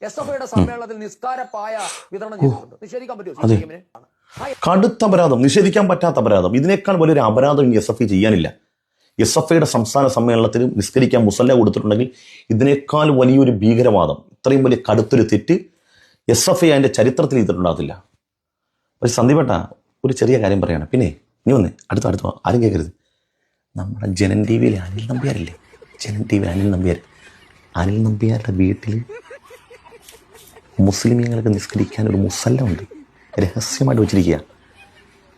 SFIയുടെ സമ്മേളനത്തിൽ നിസ്കാരപ്പായ വിതരണം ചെയ്തിട്ടുണ്ട്. നിഷേധിക്കാൻ പറ്റുമോ? കടുത്ത അപരാധം, നിഷേധിക്കാൻ പറ്റാത്ത അപരാധം. ഇതിനേക്കാൾ വലിയൊരു അപരാധം ഈ SFI ചെയ്യാനില്ല. SFIയുടെ സംസ്ഥാന സമ്മേളനത്തിൽ നിസ്കരിക്കാൻ മുസല്ല കൊടുത്തിട്ടുണ്ടെങ്കിൽ ഇതിനേക്കാൾ വലിയൊരു ഭീകരവാദം, ഇത്രയും വലിയ കടുത്തൊരു തെറ്റ് SFI അതിന്റെ ചരിത്രത്തിൽ ചെയ്തിട്ടുണ്ടാകത്തില്ല. പക്ഷെ സന്ദീപേട്ട ഒരു ചെറിയ കാര്യം പറയണം. പിന്നെ ഇനി വന്നേ, അടുത്ത ആരും കേൾക്കരുത്. നമ്മുടെ ജനൻ TV യിലെ അനിൽ നമ്പ്യാരില്ലേ, ജനൻ TV അനിൽ നമ്പ്യാരുടെ വീട്ടിൽ മുസ്ലിമീങ്ങൾക്ക് നിസ്കരിക്കാൻ ഒരു മുസല്ല ഉണ്ട്, രഹസ്യമായിട്ട് വെച്ചിരിക്കുക.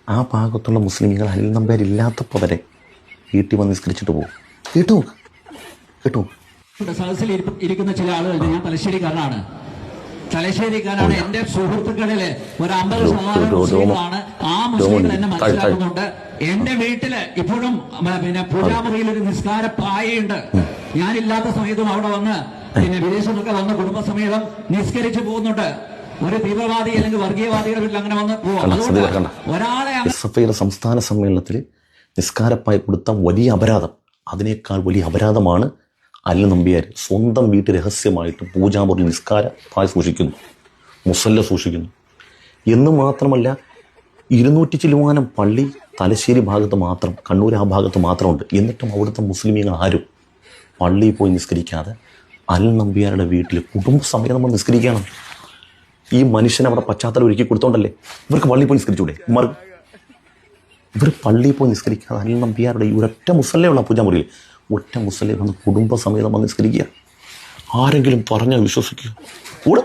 ആ ഭാഗത്തുള്ള മുസ്ലിമീങ്ങൾ അനിൽ നമ്പ്യാരില്ലാത്തപ്പോൾ വരെ വീട്ടിൽ വന്ന് നിസ്കരിച്ചിട്ട് പോകും. കേട്ടോ സദസ്സിൽ ഇരിക്കുന്ന ചില ആളുകൾ, ഞാൻ തലശ്ശേരിക്കാരനാണ്. എന്റെ സുഹൃത്തുക്കളില് ഒരു 50% മുസ്ലിങ്ങളാണ്. ആ മുസ്ലിങ്ങൾ എന്നെ മനസ്സിലാക്കുന്നുണ്ട്. എന്റെ വീട്ടില് ഇപ്പോഴും പിന്നെ പൂജാമുറിയിൽ ഒരു നിസ്കാര പായയുണ്ട്. ഞാനില്ലാത്ത സമയത്തും അവിടെ വന്ന് പിന്നെ വിദേശത്തൊക്കെ വന്ന് കുടുംബസമേതം നിസ്കരിച്ചു പോകുന്നുണ്ട്. ഒരു തീവ്രവാദി അല്ലെങ്കിൽ വർഗീയവാദിയുടെ വീട്ടിൽ അങ്ങനെ വന്ന് പോവാം. ഒരാളെ SFIയുടെ സംസ്ഥാന സമ്മേളനത്തിൽ നിസ്കാരപ്പായ കൊടുത്ത വലിയ അപരാധം, അതിനേക്കാൾ വലിയ അപരാധമാണ് അനിൽ നമ്പ്യാർ സ്വന്തം വീട്ടിൽ രഹസ്യമായിട്ട് പൂജാമുറിയിൽ നിസ്കാരപ്പായ സൂക്ഷിക്കുന്നു, മുസല്ല സൂക്ഷിക്കുന്നു. എന്ന് മാത്രമല്ല 200 ചില്ലുവാനം പള്ളി തലശ്ശേരി ഭാഗത്ത് മാത്രം, കണ്ണൂർ ആ ഭാഗത്ത് മാത്രമുണ്ട്. എന്നിട്ടും അവിടുത്തെ മുസ്ലിമീങ്ങൾ ആരും പള്ളിയിൽ പോയി നിസ്കരിക്കാതെ അനിൽ നമ്പ്യാരുടെ വീട്ടിൽ കുടുംബസമേതം നമ്മൾ നിസ്കരിക്കണം. ഈ മനുഷ്യൻ അവിടെ പശ്ചാത്തലം ഒരുക്കി കൊടുത്തോണ്ടല്ലേ ഇവർക്ക് പള്ളിയിൽ പോയി നിസ്കരിച്ചൂടെ? ഇവർ പള്ളിയിൽ പോയി നിസ്കരിക്കാതെ അനിൽ നമ്പ്യാരുടെ ഈ ഒരൊറ്റ മുസല്ലയുള്ള പൂജാമുറിയിൽ ഒറ്റ മുസല്ലയിൽ വന്ന് കുടുംബസമേതം വന്ന് നിസ്കരിക്കുക. ആരെങ്കിലും പറഞ്ഞാൽ വിശ്വസിക്കുക കൂടെ.